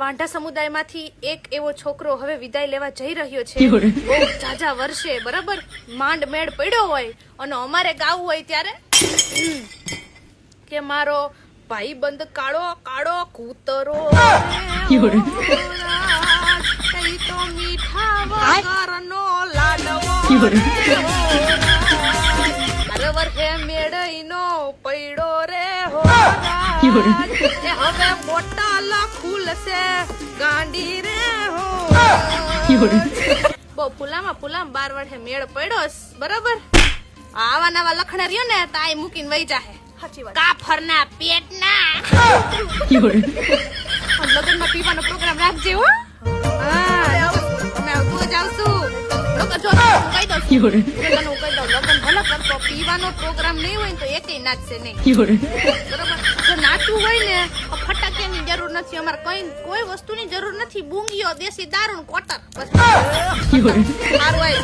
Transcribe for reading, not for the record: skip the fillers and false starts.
વાંઢા સમુદાયમાંથી એક એવો છોકરો હવે વિદાય લેવા જઈ રહ્યો છે. બહુ ઝાઝા વર્ષે બરાબર માંડ મેળ પડ્યો હોય અને અમારે ગાવું હોય ત્યારે કે મારો ભાઈબંધ કાળો કાળો કૂતરો કઈ તો મીઠા વગરનો લાડવો અરે વર્ષે મેળઈનો પૈડો રે હો હવે મોટા ખુલશે ગાંડી રે હો બહુ ફૂલામાં 12 વર્ષે મેળ પડ્યો બરાબર. આવા નવા લખણા રહ્યો ને તાઈ મૂકીને વહી જાહે. સાચી વાત. કાફરના પેટના લગ્નમાં પીવાનો પ્રોગ્રામ રાખજે હો. હા અમે રોજ આવશું. લોકો જો કહી દઉં લગ્ન ભલે કરતો પીવાનો પ્રોગ્રામ નહીં હોય તો એકેય નાચશે નહીં બરાબર. જો નાચવું હોય ને ફટાકિયાની જરૂર નથી. અમારે કોઈ વસ્તુની જરૂર નથી. બુંગીઓ દેશી દારૂ કોટર બસ સારું હોય.